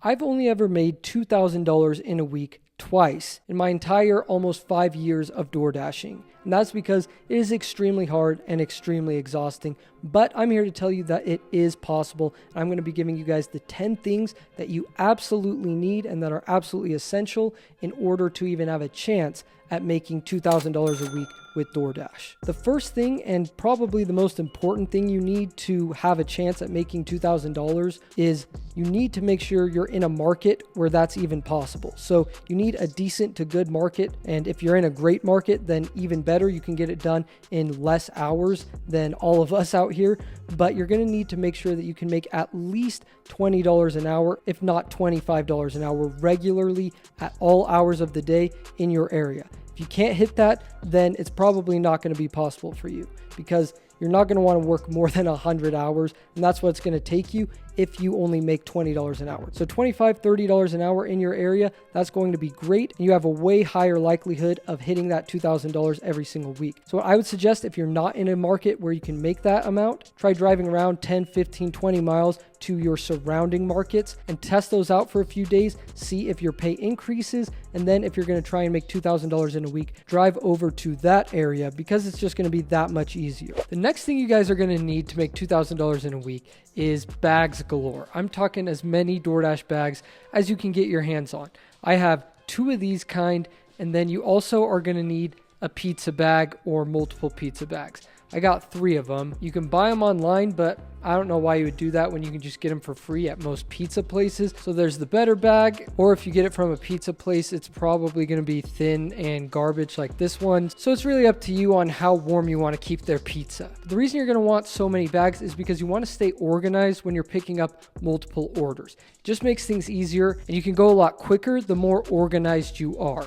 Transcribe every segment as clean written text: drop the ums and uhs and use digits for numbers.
I've only ever made $2,000 in a week twice in my entire almost 5 years of door dashing. And that's because it is extremely hard and extremely exhausting, but I'm here to tell you that it is possible. I'm going to be giving you guys the 10 things that you absolutely need and that are absolutely essential in order to even have a chance at making $2,000 a week with DoorDash. The first thing, and probably the most important thing you need to have a chance at making $2,000 is you need to make sure you're in a market where that's even possible. So you need a decent to good market. And if you're in a great market, then even better, you can get it done in less hours than all of us out here. But you're going to need to make sure that you can make at least $20 an hour, if not $25 an hour regularly at all hours of the day in your area. If you can't hit that, then it's probably not going to be possible for you because you're not going to want to work more than 100 hours, and that's what it's going to take you if you only make $20 an hour. So $25, $30 an hour in your area, that's going to be great. And you have a way higher likelihood of hitting that $2,000 every single week. So I would suggest if you're not in a market where you can make that amount, try driving around 10, 15, 20 miles to your surrounding markets and test those out for a few days, see if your pay increases, and then if you're going to try and make $2,000 in a week, drive over to that area because it's just going to be that much easier. The next thing you guys are going to need to make $2,000 in a week is bags galore. I'm talking as many DoorDash bags as you can get your hands on. I have 2 of these kind, and then you also are going to need a pizza bag or multiple pizza bags. I got 3 of them. You can buy them online, but I don't know why you would do that when you can just get them for free at most pizza places. So there's the better bag, or if you get it from a pizza place, it's probably going to be thin and garbage like this one. So it's really up to you on how warm you want to keep their pizza. The reason you're going to want so many bags is because you want to stay organized when you're picking up multiple orders. It just makes things easier, and you can go a lot quicker the more organized you are.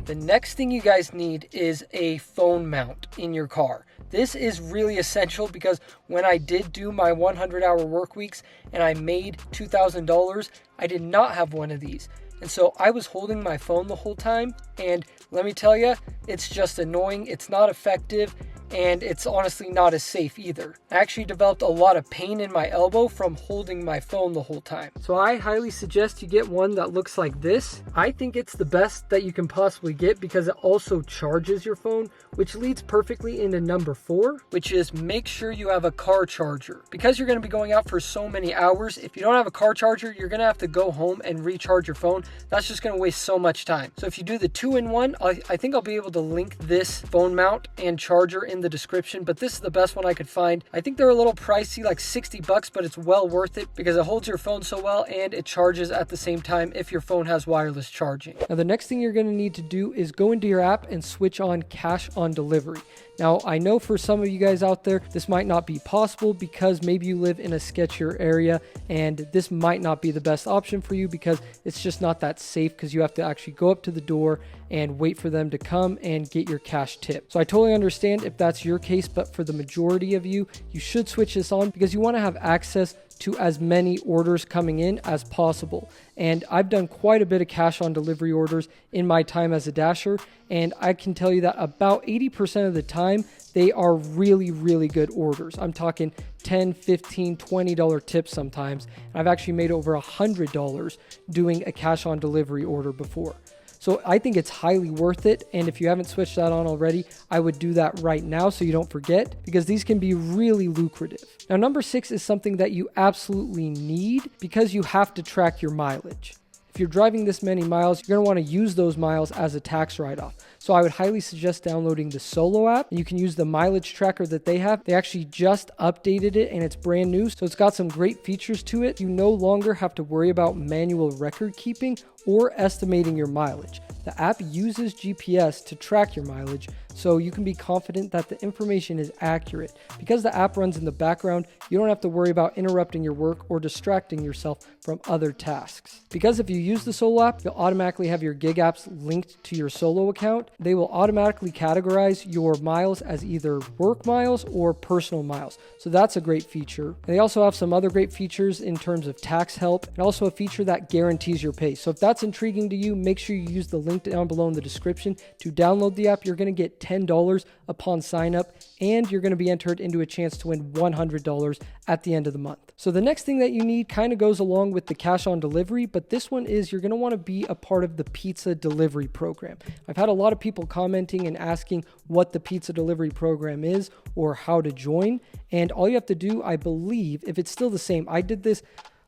The next thing you guys need is a phone mount in your car. This is really essential because when I did do my 100-hour work weeks and I made $2,000, I did not have one of these. And so I was holding my phone the whole time, and let me tell you, it's just annoying. It's not effective, and it's honestly not as safe either. I actually developed a lot of pain in my elbow from holding my phone the whole time. So I highly suggest you get one that looks like this. I think it's the best that you can possibly get because it also charges your phone, which leads perfectly into number 4, which is make sure you have a car charger. Because you're going to be going out for so many hours, if you don't have a car charger, you're going to have to go home and recharge your phone. That's just going to waste so much time. So if you do the 2-in-1, I think I'll be able to link this phone mount and charger in the description, but this is the best one I could find. I think they're a little pricey, like $60, but it's well worth it because it holds your phone so well and it charges at the same time if your phone has wireless charging. Now, the next thing you're going to need to do is go into your app and switch on cash on delivery. Now, I know for some of you guys out there, this might not be possible because maybe you live in a sketchier area and this might not be the best option for you because it's just not that safe because you have to actually go up to the door and wait for them to come and get your cash tip. So I totally understand if that's your case, but for the majority of you, you should switch this on because you want to have access to as many orders coming in as possible. And I've done quite a bit of cash on delivery orders in my time as a dasher, and I can tell you that about 80% of the time, they are really, really good orders. I'm talking $10, $15, $20 tips sometimes. I've actually made over $100 doing a cash on delivery order before. So I think it's highly worth it. And if you haven't switched that on already, I would do that right now so you don't forget because these can be really lucrative. Now, number 6 is something that you absolutely need because you have to track your mileage. If you're driving this many miles, you're going to want to use those miles as a tax write-off. So I would highly suggest downloading the Solo app. You can use the mileage tracker that they have. They actually just updated it and it's brand new. So it's got some great features to it. You no longer have to worry about manual record keeping or estimating your mileage. The app uses GPS to track your mileage, so you can be confident that the information is accurate. Because the app runs in the background, you don't have to worry about interrupting your work or distracting yourself from other tasks. Because if you use the Solo app, you'll automatically have your gig apps linked to your Solo account. They will automatically categorize your miles as either work miles or personal miles. So that's a great feature. And they also have some other great features in terms of tax help and also a feature that guarantees your pay. So if that's intriguing to you, make sure you use the link down below in the description to download the app. You're going to get $10 upon sign up, and you're going to be entered into a chance to win $100 at the end of the month. So the next thing that you need kind of goes along with the cash on delivery, but this one is you're going to want to be a part of the pizza delivery program. I've had a lot of people commenting and asking what the pizza delivery program is or how to join. And all you have to do, I believe, if it's still the same, I did this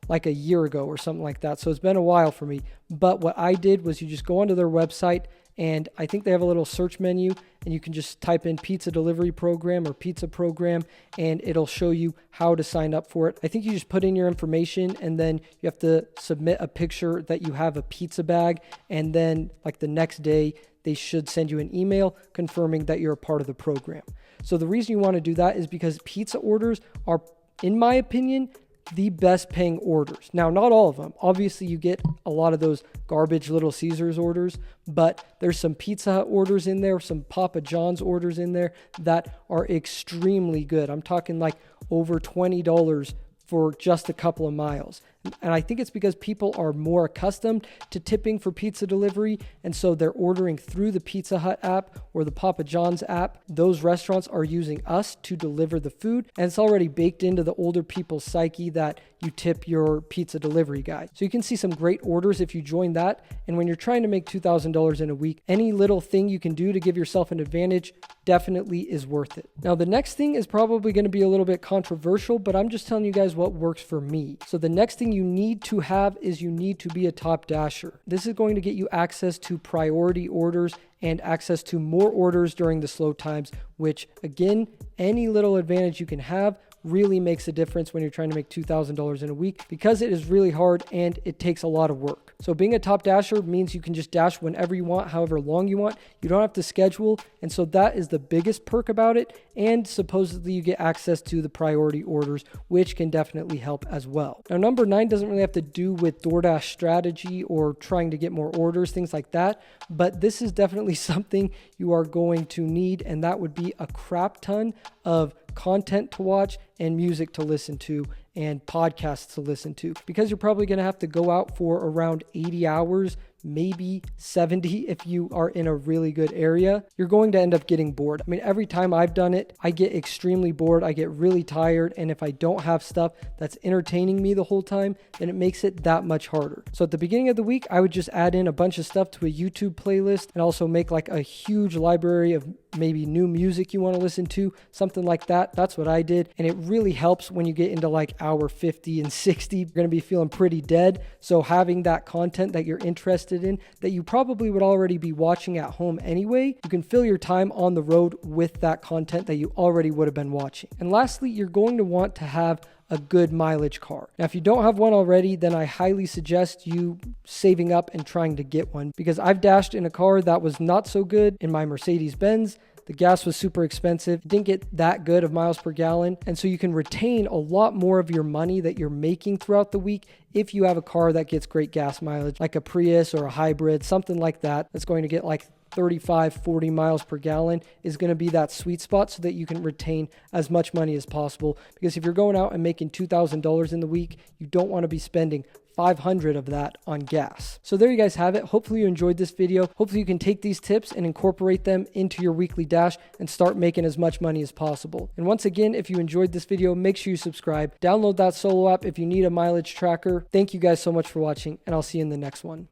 like a year ago or something like that. So it's been a while for me. But what I did was you just go onto their website, and I think they have a little search menu, and you can just type in pizza delivery program or pizza program, and it'll show you how to sign up for it. I think you just put in your information, and then you have to submit a picture that you have a pizza bag, and then like the next day, they should send you an email confirming that you're a part of the program. So the reason you want to do that is because pizza orders are, in my opinion, the best paying orders. Now, not all of them. Obviously, you get a lot of those garbage Little Caesars orders, but there's some Pizza Hut orders in there, some Papa John's orders in there that are extremely good. I'm talking like over $20 for just a couple of miles. And I think it's because people are more accustomed to tipping for pizza delivery, and so they're ordering through the Pizza Hut app or the Papa John's app. Those restaurants are using us to deliver the food, and it's already baked into the older people's psyche that you tip your pizza delivery guy. So you can see some great orders if you join that, and when you're trying to make $2,000 in a week, any little thing you can do to give yourself an advantage definitely is worth it. Now, the next thing is probably going to be a little bit controversial, but I'm just telling you guys what works for me. So the next thing you need to have is you need to be a top dasher. This is going to get you access to priority orders and access to more orders during the slow times, which again, any little advantage you can have really makes a difference when you're trying to make $2,000 in a week, because it is really hard and it takes a lot of work. So being a top dasher means you can just dash whenever you want, however long you want. You don't have to schedule. And so that is the biggest perk about it. And supposedly you get access to the priority orders, which can definitely help as well. Now, number 9 doesn't really have to do with Doordash strategy or trying to get more orders, things like that. But this is definitely something you are going to need. And that would be a crap ton of content to watch and music to listen to and podcasts to listen to, because you're probably going to have to go out for around 80 hours, maybe 70 if you are in a really good area. You're going to end up getting bored. I mean, every time I've done it, I get extremely bored. I get really tired. And if I don't have stuff that's entertaining me the whole time, then it makes it that much harder. So at the beginning of the week, I would just add in a bunch of stuff to a YouTube playlist and also make like a huge library of maybe new music you want to listen to, something like that. That's what I did. And it really helps when you get into like hour 50 and 60, you're going to be feeling pretty dead. So having that content that you're interested in, that you probably would already be watching at home anyway, you can fill your time on the road with that content that you already would have been watching. And lastly, you're going to want to have a good mileage car. Now, if you don't have one already, then I highly suggest you saving up and trying to get one, because I've dashed in a car that was not so good in my Mercedes-Benz. The gas was super expensive. It didn't get that good of miles per gallon. And so you can retain a lot more of your money that you're making throughout the week if you have a car that gets great gas mileage, like a Prius or a hybrid, something like that, that's going to get like 35, 40 miles per gallon is going to be that sweet spot so that you can retain as much money as possible. Because if you're going out and making $2,000 in the week, you don't want to be spending 500 of that on gas. So there you guys have it. Hopefully you enjoyed this video. Hopefully you can take these tips and incorporate them into your weekly dash and start making as much money as possible. And once again, if you enjoyed this video, make sure you subscribe. Download that Solo app if you need a mileage tracker. Thank you guys so much for watching, and I'll see you in the next one.